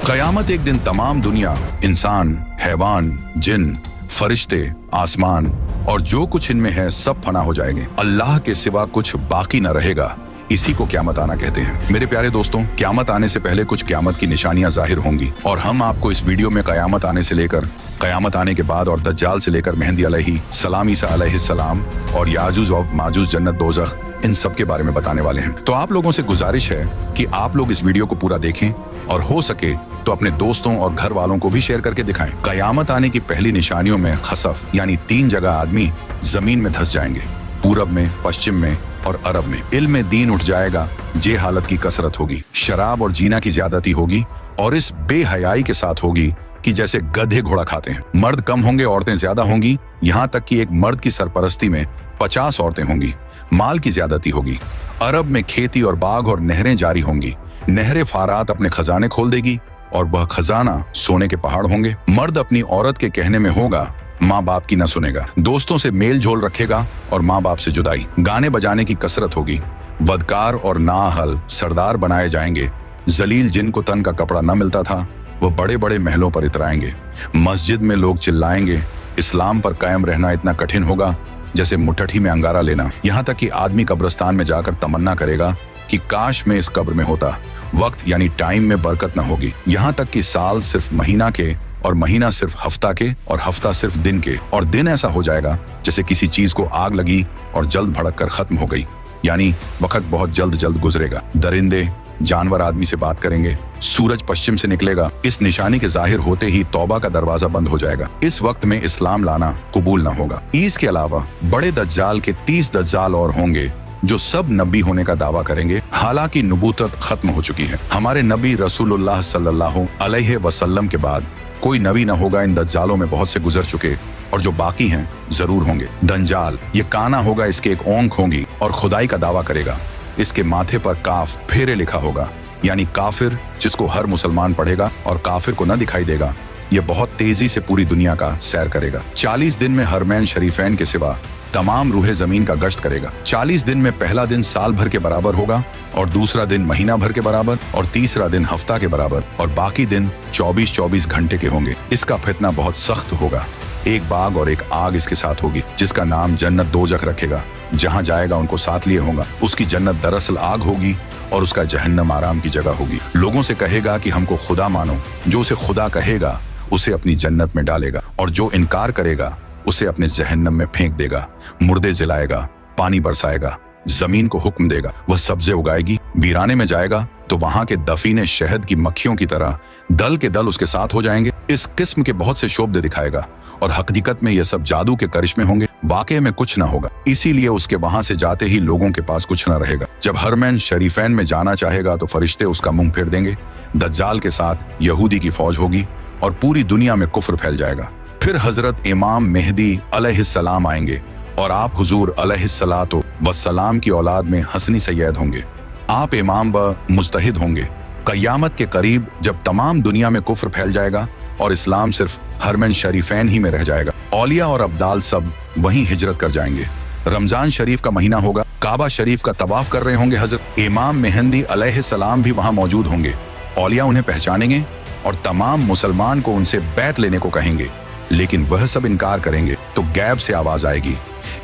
कयामत एक दिन तमाम दुनिया, इंसान, हैवान, जिन, फरिश्ते, आसमान और जो कुछ इनमें है सब फना हो जाएंगे। अल्लाह के सिवा कुछ बाकी न रहेगा। इसी को क़यामत आना कहते हैं। मेरे प्यारे दोस्तों, क़यामत आने से पहले कुछ क़यामत की निशानियां जाहिर होंगी और हम आपको इस वीडियो में क़यामत आने से लेकर क़यामत आने के बाद और दज्जाल से लेकर मेहदी अलैहिस्सलाम, ईसा अलैहिस्सलाम और याजूज और माजूज, जन्नत, दोज़ख, इन सब के बारे में बताने वाले हैं। तो आप लोगों से गुजारिश है कि आप लोग इस वीडियो को पूरा देखें और हो सके तो अपने दोस्तों और घर वालों को भी शेयर करके दिखाएं। क़यामत आने की पहली निशानियों में खसफ यानी 3 जगह आदमी जमीन में धंस जाएंगे, पूरब में, पश्चिम में और अरब में। इल्म दीन उठ जाएगा, जे हालत की कसरत होगी, शराब और जीना की ज्यादती होगी और इस बेहयाई के साथ होगी कि जैसे गधे घोड़ा खाते हैं। मर्द कम होंगे, औरतें ज्यादा होंगी, यहाँ तक कि एक मर्द की सरपरस्ती में 50 औरतें होंगी। माल की ज्यादती होगी। अरब में खेती और बाग और नहरें जारी होंगी। नहरें फारात अपने खजाने खोल देगी और वह खजाना सोने के पहाड़ होंगे। मर्द अपनी औरत के कहने में होगा, माँ बाप की न सुनेगा। दोस्तों से मेल झोल रखेगा और माँ बाप से जुदाई। गाने बजाने की कसरत होगी। वदकार और नाअहल सरदार बनाए जाएंगे। जलील जिनको तन का कपड़ा न मिलता था वो बड़े बड़े महलों पर इतराएंगे। मस्जिद में लोग चिल्लाएंगे। इस्लाम पर कायम रहना इतना कठिन होगा जैसे मुट्ठी में अंगारा लेना। यहाँ तक कि आदमी कब्रिस्तान में जाकर तमन्ना करेगा कि काश मैं इस कब्र में होता। वक्त यानी टाइम में बरकत न होगी। यहाँ तक कि साल सिर्फ महीना के और महीना सिर्फ हफ्ता के और हफ्ता सिर्फ दिन के, और दिन ऐसा हो जाएगा जैसे किसी चीज को आग लगी और जल्द भड़क कर खत्म हो गई, यानी वक्त बहुत जल्द जल्द गुजरेगा। दरिंदे, जानवर आदमी से बात करेंगे। सूरज पश्चिम से निकलेगा। इस निशानी के जाहिर होते ही तौबा का दरवाजा बंद हो जाएगा। इस वक्त में इस्लाम लाना कबूल न होगा। इसके अलावा बड़े दज्जाल के 30 दज्जाल और होंगे जो सब नबी होने का दावा करेंगे, हालांकि नबूवत खत्म हो चुकी है। हमारे नबी रसूलुल्लाह सल्लल्लाहु अलैहि वसल्लम के बाद कोई नबी न होगा। इन दज्जालों में बहुत से गुजर चुके और जो बाकी हैं जरूर होंगे। दंजाल, ये काना होगा, इसके एक ओंख होंगी और खुदाई का दावा करेगा। इसके माथे पर काफ फेरे लिखा होगा, यानी काफिर, जिसको हर मुसलमान पढ़ेगा और काफिर को न दिखाई देगा। ये बहुत तेजी से पूरी दुनिया का सैर करेगा। 40 दिन में हरमैन शरीफैन के सिवा तमाम रूहे जमीन का गश्त करेगा। 40 दिन में पहला दिन साल भर के बराबर होगा और दूसरा दिन महीना भर के बराबर और तीसरा दिन हफ्ता के बराबर और बाकी दिन 24-24 घंटे के होंगे। इसका फितना बहुत सख्त होगा। एक बाग और एक आग इसके साथ होगी, जिसका नाम जन्नत दोज़ख रखेगा। जहाँ जाएगा उनको साथ लिए होगा। उसकी जन्नत दरअसल आग होगी और उसका जहन्नम आराम की जगह होगी। लोगों से कहेगा कि हमको खुदा मानो। जो उसे खुदा कहेगा उसे अपनी जन्नत में डालेगा और जो इनकार करेगा उसे अपने जहन्नम में फेंक देगा। मुर्दे जलाएगा, पानी बरसाएगा, जमीन को हुक्म देगा, वह सब्जे उगाएगी। वीराने में जाएगा तो वहां के दफीने शहद की मक्खियों की तरह दल के दल उसके साथ हो जाएंगे। इस किस्म के बहुत से शोबदे दिखाएगा और हकीकत में यह सब जादू के करिश्मे होंगे। वाकई में कुछ ना होगा, इसीलिए उसके वहां से जाते ही लोगों के पास कुछ ना रहेगा। जब हरमैन शरीफैन में जाना चाहेगा तो फरिश्ते उसका मुंह फेर देंगे। दज्जाल के साथ यहूदी की फौज होगी और पूरी दुनिया में कुफ्र फैल जाएगा। फिर हजरत इमाम मेहदी अलैहिस्सलाम आएंगे और आप हुजूर अलैहिस्सलातो वस्सलाम की औलाद में हसनी सैयद होंगे। आप इमाम व मुज्तहिद होंगे। क़यामत के करीब जब तमाम दुनिया में कुफ्र फैल जाएगा और इस्लाम सिर्फ हरमैन शरीफैन ही में रह जाएगा, औलिया और अब्दाल सब वहीं हिजरत कर जाएंगे। रमजान शरीफ का महीना होगा। काबा शरीफ का तवाफ कर रहे होंगे हजरत इमाम मेहदी अलैहिस्सलाम भी वहां मौजूद होंगे। औलिया उन्हें पहचानेंगे और तमाम मुसलमान को उनसे बैत लेने को कहेंगे, लेकिन वह सब इनकार करेंगे तो गैब से आवाज आएगी,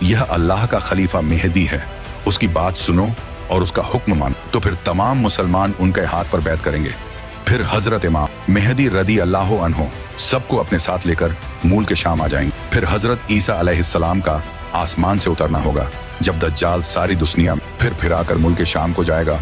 यह अल्लाह का खलीफा मेहदी है, उसकी बात सुनो और उसका हुक्म मानो। तो फिर तमाम मुसलमान उनके हाथ पर बैत करेंगे। फिर हजरत इमाम मेहदी रदी अल्लाह अन्हो सबको अपने साथ लेकर मूल के शाम आ जाएंगे। फिर हजरत ईसा अलैहिस्सलाम का आसमान से उतरना होगा। जब दज्जाल सारी दुनिया में फिर आकर मुल्क के शाम को जाएगा,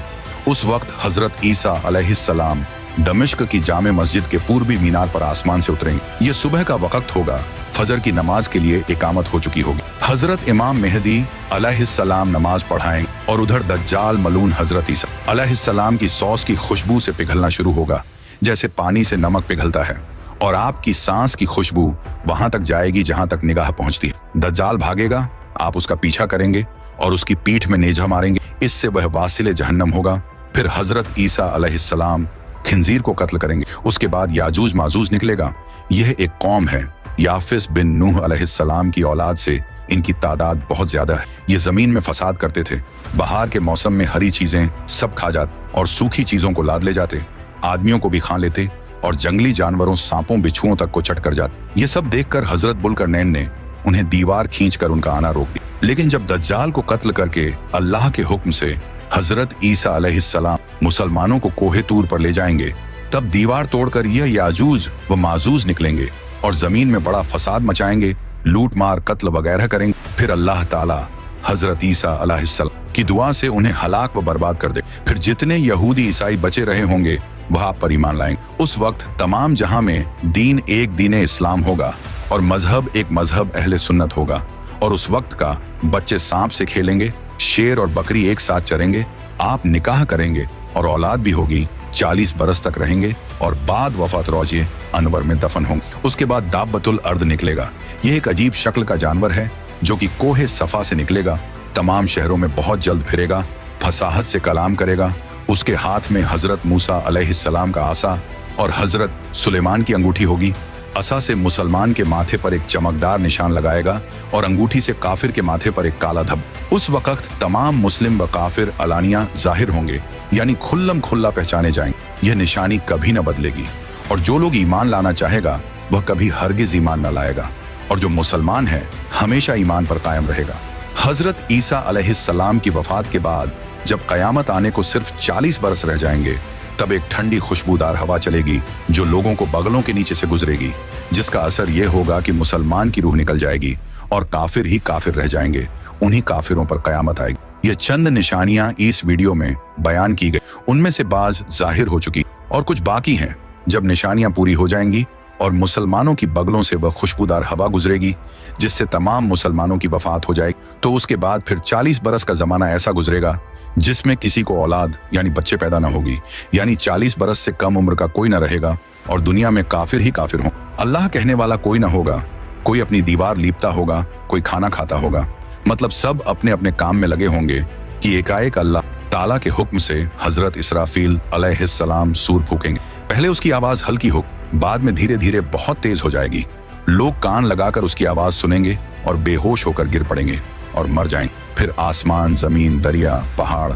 उस वक्त हजरत ईसा अलैहिस्सलाम दमिश्क की जामे मस्जिद के पूर्वी मीनार पर आसमान से उतरेंगे। ये सुबह का वक्त होगा। फजर की नमाज के लिए इकामत हो चुकी होगी। हजरत इमाम मेहदी अलैहिस्सलाम नमाज पढ़ाएंगे और उधर दज्जाल मलून हजरत ईसा अलैहिस्सलाम की सॉस की खुशबू से पिघलना शुरू होगा, जैसे पानी से नमक पिघलता है, और आपकी सांस की खुशबू वहां तक जाएगी जहां तक निगाह पहुंचती है। दज्जाल भागेगा, आप उसका पीछा करेंगे और उसकी पीठ में नेजा मारेंगे, इससे वह वासिले जहन्नम होगा। फिर हजरत ईसा अलैहिस्सलाम खिंजीर को कत्ल करेंगे। उसके बाद याजूज माजूज निकलेगा। यह एक कौम है। याफिस बिन नूह अलैहिस्सलाम की औलाद से इनकी तादाद बहुत ज्यादा है। ये जमीन में फसाद करते थे। बहार के मौसम में हरी चीजें सब खा जाते और सूखी चीजों को लाद ले जाते, आदमियों को भी खा लेते और जंगली जानवरों सांपों बिच्छुओं तक को चट कर जाते। ये सब देखकर हजरत बुल्करनैन ने उन्हें दीवार खींचकर उनका आना रोक दिया। लेकिन जब दज्जाल को कत्ल करके अल्लाह के हुक्म से हजरत ईसा अलैहिस्सलाम मुसलमानों को कोहे तूर पर ले जाएंगे, तब दीवार तोड़कर यह याजूज व माजूज निकलेंगे और जमीन में बड़ा फसाद मचाएंगे, लूट मार कत्ल वगैरह करेंगे। फिर अल्लाह ताला हजरत ईसा अलैहिस्सलाम की दुआ से उन्हें हलाक व बर्बाद कर दे। फिर जितने यहूदी ईसाई बचे रहे होंगे वह आप पर ईमान लाएंगे। उस वक्त तमाम जहां में दीन एक दीन इस्लाम होगा और मजहब एक मजहब अहले सुन्नत होगा। और उस वक्त का बच्चे सांप से खेलेंगे, शेर और बकरी एक साथ चरेंगे, आप निकाह करेंगे और औलाद भी होगी, 40 बरस तक रहेंगे और बाद वफात रोजे अनवर में दफन होंगे। उसके बाद दाब्बतुल अर्द निकलेगा। यह एक अजीब शक्ल का जानवर है जो कि कोहे सफा से निकलेगा, तमाम शहरों में बहुत जल्द फिरेगा, फसाहत से कलाम करेगा। उसके हाथ में हजरत मूसा अलैहिस्सलाम का आसा और हजरत सुलेमान की अंगूठी होगी। असा से मुसलमान के माथे पर एक चमकदार निशान लगाएगा और अंगूठी से काफिर के माथे पर एक काला धब। उस वक्त तमाम मुस्लिम व काफिर अलानिया जाहिर होंगे, यानी खुल्लम खुल्ला पहचाने जाएंगे। यह निशानी कभी न बदलेगी और जो लोग ईमान लाना चाहेगा वह कभी हरगिज ईमान न लाएगा और जो मुसलमान है हमेशा ईमान पर कायम रहेगा। हजरत ईसा अलैहिस्सलाम की वफात के बाद जब कयामत आने को सिर्फ 40 बरस रह जाएंगे, तब एक ठंडी खुशबूदार हवा चलेगी जो लोगों को बगलों के नीचे से गुजरेगी, जिसका असर यह होगा कि मुसलमान की रूह निकल जाएगी और काफिर ही काफिर रह जाएंगे। उन्हीं काफिरों पर कयामत आएगी। ये चंद निशानियां इस वीडियो में बयान की गई, उनमें से बाज जाहिर हो चुकी और कुछ बाकी हैं। जब निशानियां पूरी हो जाएंगी और मुसलमानों की बगलों से वह खुशबूदार हवा गुजरेगी जिससे तमाम मुसलमानों की वफात हो जाएगी, तो उसके बाद फिर 40 बरस का जमाना ऐसा गुजरेगा जिसमें किसी को औलाद यानी बच्चे पैदा न होगी, यानी 40 बरस से कम उम्र का कोई न रहेगा और दुनिया में काफिर ही काफिर हों। अल्लाह कहने वाला कोई न होगा, कोई अपनी दीवार लीपता होगा, कोई खाना खाता होगा, मतलब सब अपने अपने काम में लगे होंगे कि एकाएक अल्लाह ताला के हुक्म से हजरत इसराफील अलैहिस्सलाम सूर फूकेंगे। पहले उसकी आवाज हल्की हो, बाद में धीरे धीरे बहुत तेज हो जाएगी। लोग कान लगाकर उसकी आवाज सुनेंगे और बेहोश होकर गिर पड़ेंगे और मर जाएंगे। फिर आसमान, जमीन, दरिया, पहाड़,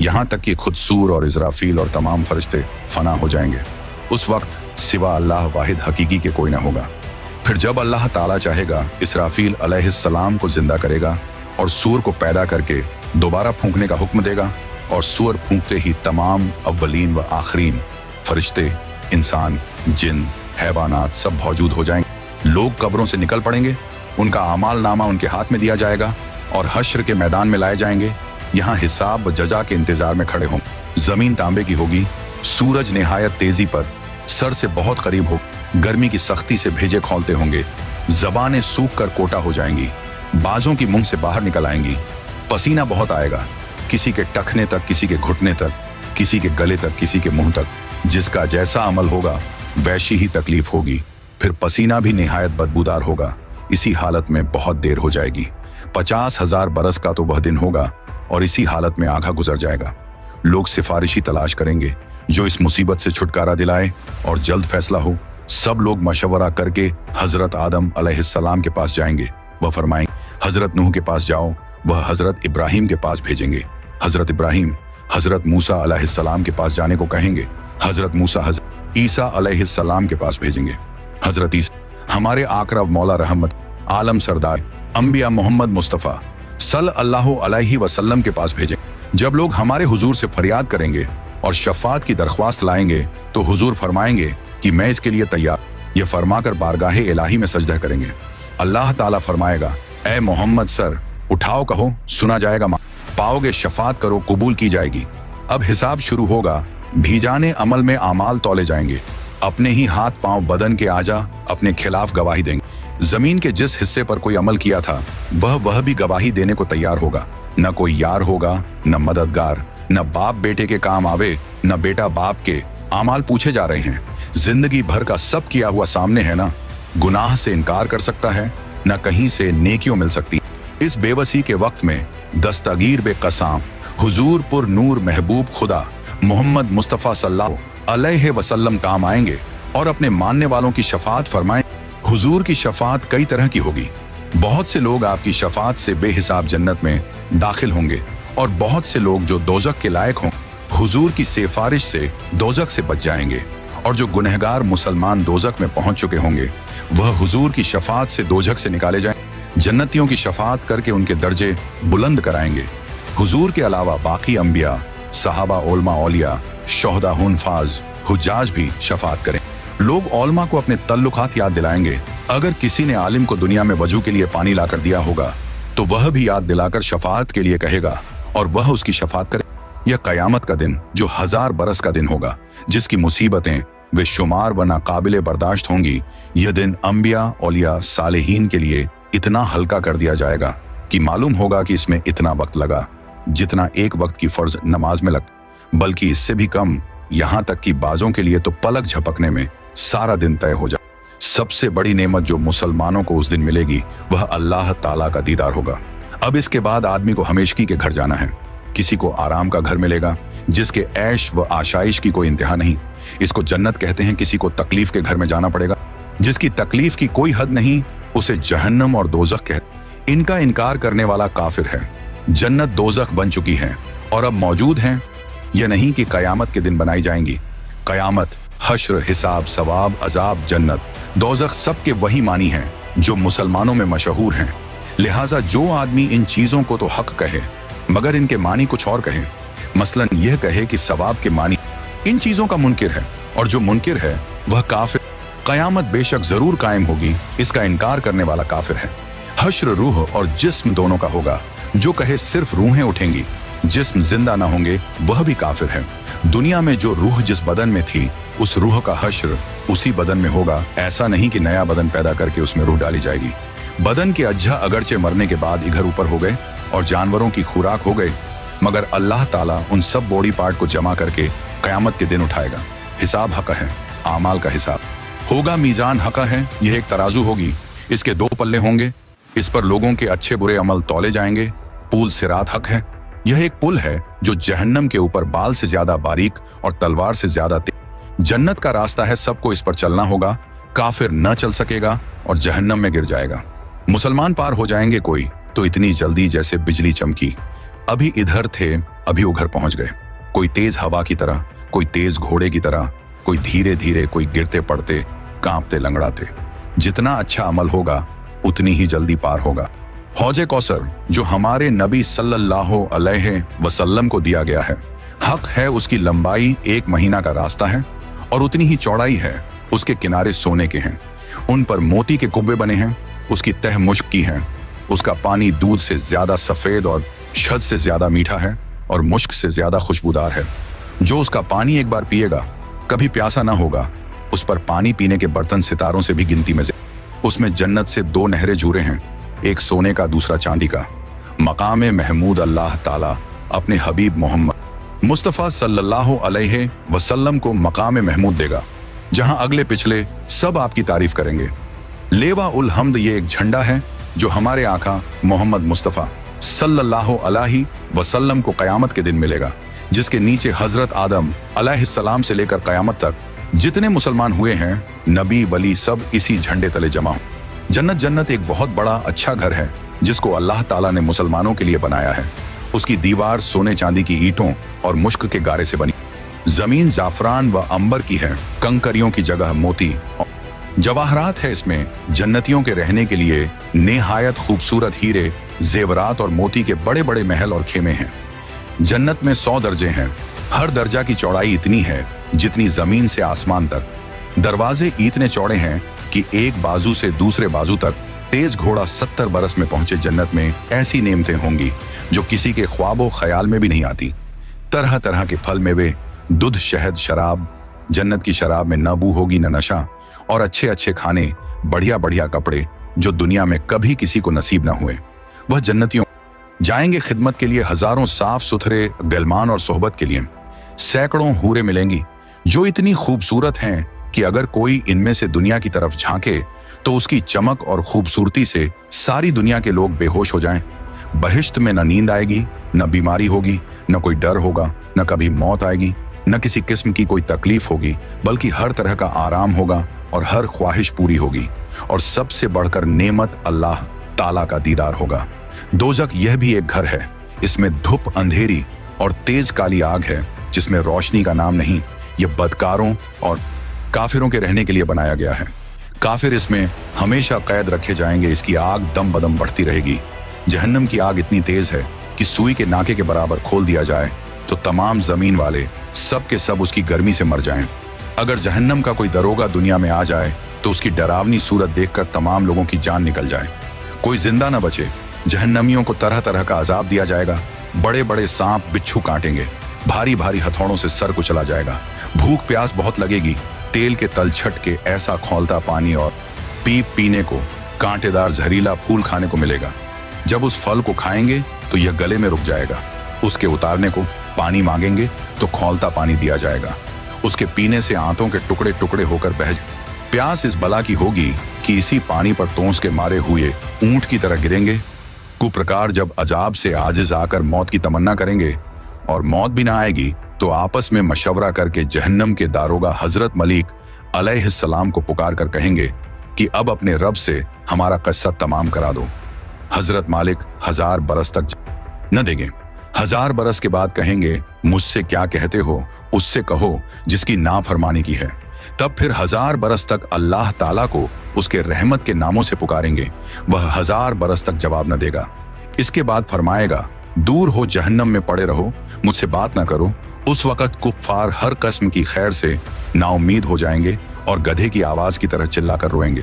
यहाँ तक कि खुद सूर और इजराफील और तमाम फरिश्ते फना हो जाएंगे। उस वक्त सिवा अल्लाह वाहिद हकीकी के कोई ना होगा। फिर जब अल्लाह ताला चाहेगा इसराफील अलैहिस्सलाम को जिंदा करेगा और सूर को पैदा करके दोबारा फूंकने का हुक्म देगा और सूर फूंकते ही तमाम अव्वलीन व आखरीन फरिश्ते, इंसान, जिन, हैवानात सब मौजूद हो जाएंगे। लोग कब्रों से निकल पड़ेंगे, उनका आमाल नामा उनके हाथ में दिया जाएगा और हश्र के मैदान में लाए जाएंगे। यहाँ हिसाब व जजा के इंतजार में खड़े होंगे। जमीन तांबे की होगी, सूरज निहायत तेजी पर सर से बहुत करीब हो, गर्मी की सख्ती से भेजे खोलते होंगे, जबानें सूख कर कोटा हो जाएंगी, बाजों की मुंह से बाहर निकल आएंगी, पसीना बहुत आएगा, किसी के टखने तक, किसी के घुटने तक, किसी के गले तक, किसी के मुंह तक। जिसका जैसा अमल होगा वैसी ही तकलीफ होगी। फिर पसीना भी निहायत बदबूदार होगा। इसी हालत में बहुत देर हो जाएगी। 50,000 बरस का तो वह दिन होगा और इसी हालत में आधा गुजर जाएगा। लोग सिफारिशी तलाश करेंगे जो इस मुसीबत से छुटकारा दिलाए और जल्द फैसला हो। सब लोग मशवरा करके हजरत आदम अलैहिस्सलाम के पास जाएंगे। वह फरमाएंगे, हजरत नूह के पास जाओ। वह हजरत इब्राहिम के पास भेजेंगे। हजरत इब्राहिम हजरत मूसा अलैहिस्सलाम के पास जाने को कहेंगे। हजरत मूसा हजरत ईसा अलैहिस्सलाम के पास भेजेंगे। हजरत ईसा हमारे आकरा मौला रहमत आलम सरदार अंबिया मोहम्मद मुस्तफ़ा सल्लल्लाहु अलैहि वसल्लम के पास भेजेंगे। जब लोग हमारे हुजूर से फरियाद करेंगे और शफात की दरख्वास्त लाएंगे तो हुजूर फरमाएंगे कि मैं इसके लिए तैयार। यह फरमाकर बारगाहे इलाही में सजदा करेंगे। अल्लाह ताला फरमाएगा, ए मोहम्मद सर उठाओ, कहो सुना जाएगा, पाओगे शफात करो कबूल की जाएगी। अब हिसाब शुरू होगा। भीजाने अमल में आमाल तौले जाएंगे। अपने ही हाथ पांव बदन के आजा अपने खिलाफ गवाही देंगे। जमीन के जिस हिस्से पर कोई अमल किया था वह भी गवाही देने को तैयार होगा। न कोई यार होगा, न मददगार, न बाप बेटे के काम आवे, न बेटा बाप के। आमाल पूछे जा रहे हैं। जिंदगी भर का सब किया हुआ सामने है ना। गुनाह से इनकार कर सकता है, न कहीं से नेकियों मिल सकती। इस बेवसी के वक्त में दस्तगीर बेकसाम हुजूर पुर नूर महबूब खुदा मोहम्मद मुस्तफ़ा सल्लल्लाहु अलैहि वसल्लम काम आएंगे और अपने मानने वालों की शफात फरमाएं। हुजूर की शफात कई तरह की होगी। बहुत से लोग आपकी शफात से बेहिसाब जन्नत में दाखिल होंगे और बहुत से लोग जो दोजक के लायक हों हुजूर की सिफारिश से दोजक से बच जाएंगे और जो गुनहगार मुसलमान दोजख में पहुंच चुके होंगे वह हुजूर की शफात से दोजख से निकाले जाएं। जन्नतियों की शफात करके उनके दर्जे बुलंद कराएंगे। हुजूर के अलावा बाकी अंबिया, सहाबा, ओलमा, औलिया, शोहदा, हुनफाज, हुज्जाज भी शफात करें। लोग ओलमा को अपने तल्लुकात याद दिलाएंगे। अगर किसी ने आलिम को दुनिया में वजू के लिए पानी लाकर दिया होगा तो वह भी याद दिलाकर शफात के लिए कहेगा और वह उसकी शफात करे। यह कयामत का दिन जो 1000 बरस का दिन होगा, जिसकी मुसीबतें वे शुमार व नाकाबिले बर्दाश्त होंगी, यह दिन अंबिया, औलिया, सालेहीन के लिए इतना हल्का कर दिया जाएगा कि मालूम होगा कि इसमें इतना वक्त लगा जितना एक वक्त की फर्ज नमाज में लगता, बल्कि इससे भी कम। यहाँ तक कि बाजों के लिए तो पलक झपकने में सारा दिन तय हो जाए। सबसे बड़ी नेमत जो मुसलमानों को उस दिन मिलेगी वह अल्लाह ताला का दीदार होगा। अब इसके बाद आदमी को हमेशगी के घर जाना है। किसी को आराम का घर मिलेगा जिसके ऐश व आशाइश की कोई इंतहा नहीं, इसको जन्नत कहते हैं। किसी को तकलीफ के घर में जाना पड़ेगा जिसकी तकलीफ की कोई हद नहीं, उसे जहन्नम और दोजख कहते। इनका इनकार करने वाला काफिर है। जन्नत दोजख बन चुकी है और अब मौजूद हैं। यह नहीं कि कयामत के दिन बनाई जाएंगी। कयामत, हश्र, हिसाब, सवाब, अजाब, जन्नत, दोजख सबके वही मानी हैं जो मुसलमानों में मशहूर हैं। लिहाजा जो आदमी इन चीजों को तो हक कहे मगर इनके मानी कुछ और कहे, मसलन यह कहे कि सवाब के मानी इन चीजों का मुनकिर है और जो मुनकिर है वह काफिर। कयामत बेशक जरूर कायम होगी, इसका इनकार करने वाला काफिर है। हश्र रूह और जिस्म दोनों का होगा। जो कहे सिर्फ रूहें उठेंगी, जिस्म जिंदा ना होंगे, वह भी काफिर है। दुनिया में जो रूह जिस बदन में थी उस रूह का हश्र उसी बदन में होगा। ऐसा नहीं कि नया बदन पैदा करके उसमें रूह डाली जाएगी। बदन के अज्जा अगरचे मरने के बाद इधर ऊपर हो गए और जानवरों की खुराक हो गए, मगर अल्लाह ताला उन सब बॉडी पार्ट को जमा करके कयामत के दिन उठाएगा। हिसाब हक है, आमाल का हिसाब होगा। मीजान हक है, यह एक तराजू होगी, इसके 2 पल्ले होंगे, इस पर लोगों के अच्छे बुरे अमल तौले जाएंगे। पुल सिरात हक है, यह एक पुल है जो जहन्नम के ऊपर बाल से ज्यादा बारीक और तलवार से ज्यादा तेज। जन्नत का रास्ता है, सबको इस पर चलना होगा। काफिर न चल सकेगा और जहन्नम में गिर जाएगा। मुसलमान पार हो जाएंगे कोई तो इतनी जल्दी जैसे बिजली चमकी। अभी इधर थे, अभी उधर पहुंच गए। कोई तेज हवा की तरह, कोई तेज घोड़े की तरह, कोई धीरे धीरे, कोई गिरते पड़ते, कांपते लंगड़ाते। जितना अच्छा अमल होगा उतनी ही जल्दी पार होगा। हौजे कौसर जो हमारे नबी सल्लल्लाहु अलैहि वसल्लम को दिया गया है, हक है उसकी लंबाई 1 महीना का रास्ता है और उतनी ही चौड़ाई है। उसके किनारे सोने के हैं, उन पर मोती के कुब्बे बने हैं। उसकी तह मुश्क की है, उसका पानी दूध से ज्यादा सफेद और शहद से ज्यादा मीठा है और मुश्क से ज्यादा खुशबूदार है। जो उसका पानी एक बार पिएगा कभी प्यासा ना होगा। उस पर पानी पीने के बर्तन सितारों से भी गिनती में। उसमें जन्नत से 2 नहरें झूरे हैं, एक सोने का दूसरा चांदी का। मकाम महमूद अल्लाह ताला अपने हबीब मोहम्मद मुस्तफ़ा सल्लल्लाहु अलैहि वसल्लम को मकाम महमूद देगा, जहां अगले पिछले सब आपकी तारीफ करेंगे। लेवा उल हम्द ये एक झंडा है जो हमारे आका मोहम्मद मुस्तफ़ा सल्लल्लाहु अलैहि वसल्लम को क़यामत के दिन मिलेगा, जिसके नीचे हजरत आदम अलैहिस्सलाम से लेकर क़यामत तक जितने मुसलमान हुए हैं, नबी वली सब इसी झंडे तले जमा हो। जन्नत एक बहुत बड़ा अच्छा घर है जिसको अल्लाह ताला ने मुसलमानों के लिए बनाया है। उसकी दीवार सोने चांदी की ईंटों और मुश्क के गारे से बनी। जमीन जाफरान व अंबर की है, कंकरियों की जगह मोती जवाहरात है। इसमें जन्नतियों के रहने के लिए नेहायत खूबसूरत हीरे, जेवरात और मोती के बड़े बड़े महल और खेमे हैं। जन्नत में 100 दर्जे हैं। हर दर्जा की चौड़ाई इतनी है जितनी जमीन से आसमान तक। दरवाजे इतने चौड़े हैं कि एक बाजू से दूसरे बाजू तक। तेज घोड़ा 70 बरस में पहुंचे जन्नत में ऐसी नेमतें होंगी जो किसी के ख्वाबो ख्याल में भी नहीं आती। तरह तरह के फल मेवे, दूध, शहद, शराब। जन्नत की शराब में न बू होगी न नशा, और अच्छे अच्छे खाने, बढ़िया बढ़िया कपड़े जो दुनिया में कभी किसी को नसीब न हुए। वह जन्नतियों जाएंगे खिदमत के लिए हजारों साफ सुथरे गलमान और सोहबत के लिए। सैकड़ों हूरें मिलेंगी जो इतनी खूबसूरत हैं कि अगर कोई इनमें से दुनिया की तरफ झांके तो उसकी चमक और खूबसूरती से सारी दुनिया के लोग बेहोश हो जाएं। बहिश्त में न नींद आएगी, न बीमारी होगी, न कोई डर होगा, न कभी मौत आएगी, न किसी किस्म की कोई तकलीफ होगी, बल्कि हर तरह का आराम होगा और हर ख्वाहिश पूरी होगी। और सबसे बढ़कर नेमत अल्लाह ताला का दीदार होगा। दोजख यह भी एक घर है। इसमें धूप, अंधेरी और तेज काली आग है जिसमें रोशनी का नाम नहीं। यह बदकारों और काफिरों के रहने के लिए बनाया गया है। काफिर इसमें हमेशा कैद रखे जाएंगे। इसकी आग दम बदम बढ़ती रहेगी। जहन्नम की आग इतनी तेज है कि सुई के नाके के बराबर खोल दिया जाए तो तमाम जमीन वाले सब के सब उसकी गर्मी से मर जाएं। अगर जहन्नम का कोई दरोगा दुनिया में आ जाए तो उसकी डरावनी सूरत देखकर तमाम लोगों की जान निकल जाए, कोई जिंदा न बचे। जहन्नमियों को तरह तरह का अजाब दिया जाएगा। बड़े बड़े सांप बिच्छू काटेंगे, भारी भारी हथौड़ों से सर को चला जाएगा। भूख प्यास बहुत लगेगी। तेल के तलछट के ऐसा खौलता पानी और पीप पीने को, कांटेदार जहरीला फूल खाने को मिलेगा। जब उस फल को खाएंगे तो यह गले में रुक जाएगा। उसके उतारने को पानी मांगेंगे तो खौलता पानी दिया जाएगा। उसके पीने से आंतों के टुकड़े टुकड़े होकर बह जाए। प्यास इस बला की होगी कि इसी पानी पर तोंस के मारे हुए ऊंट की तरह गिरेंगे। कुप्रकार जब अजाब से आजिज आकर मौत की तमन्ना करेंगे और मौत भी ना आएगी तो आपस में मशवरा करके जहन्नम के दारोगा हजरत मलिक अलैहिस्सलाम को पुकार कर कहेंगे कि अब अपने रब से हमारा किस्सा तमाम करा दो। हजरत मालिक 1000 बरस तक न देंगे। 1000 बरस के बाद कहेंगे, मुझसे क्या कहते हो, उससे कहो जिसकी नाफरमानी की है। तब फिर 1000 बरस तक अल्लाह ताला को उसके रहमत के नामों से पुकारेंगे। वह 1000 बरस तक जवाब न देगा। इसके बाद फरमाएगा, दूर हो, जहन्नम में पड़े रहो, मुझसे बात ना करो। उस वक़्त कुफ्फार हर किस्म की खैर से नाउम्मीद हो जाएंगे और गधे की आवाज की तरह चिल्लाकर रोएंगे।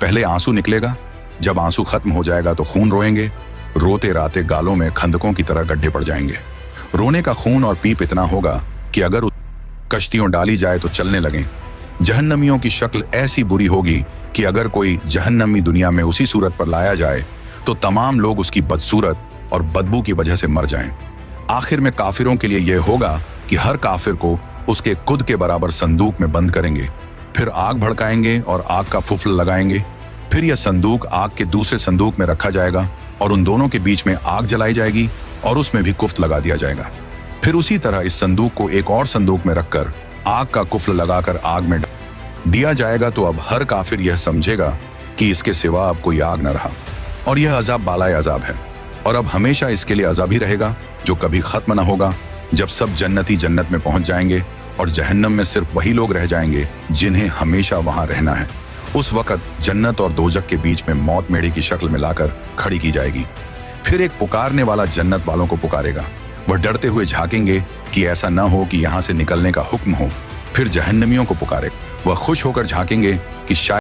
पहले आंसू निकलेगा, जब आंसू खत्म हो जाएगा तो खून रोएंगे। रोते राते गालों में खंदकों की तरह गड्ढे पड़ जाएंगे। रोने का खून और पीप इतना होगा कि अगर कश्तियों डाली जाए तो चलने लगें। जहन्नमियों की शक्ल ऐसी बुरी होगी कि अगर कोई जहन्नमी दुनिया में उसी सूरत पर लाया जाए तो तमाम लोग उसकी बदसूरत और बदबू की वजह से मर जाएं। आखिर में काफिरों के लिए यह होगा कि हर काफिर को उसके खुद के बराबर संदूक में बंद करेंगे, फिर आग भड़काएंगे और आग का फुफल लगाएंगे। फिर यह संदूक आग के दूसरे संदूक में रखा जाएगा और उन दोनों के बीच में आग जलाई जाएगी और उसमें भी कुफ्त लगा दिया जाएगा। फिर उसी तरह इस संदूक को एक और संदूक में रखकर आग का कुफ्ल लगाकर आग में दिया जाएगा। तो अब हर काफिर यह समझेगा कि इसके सिवा अब कोई आग न रहा और यह अजाब बालाए अजाब है और अब हमेशा इसके लिए अजाब ही रहेगा जो कभी खत्म न होगा। जब सब जन्नती जन्नत में पहुंच जाएंगे और जहन्नम में सिर्फ वही लोग रह जाएंगे जिन्हें हमेशा वहां रहना है। उस वक़्त जन्नत और दोजक के बीच में मौत मेढ़ी की शक्ल में लाकर खड़ी की जाएगी। फिर एक पुकारने वाला जन्नत वालों को पुकारेगा। वह डरते हुए झांकेंगे कि ऐसा न हो कि यहाँ से निकलने का हुक्म हो। फिर जहन्नमियों को पुकारे। वह खुश होकर झांकेंगे कि शायद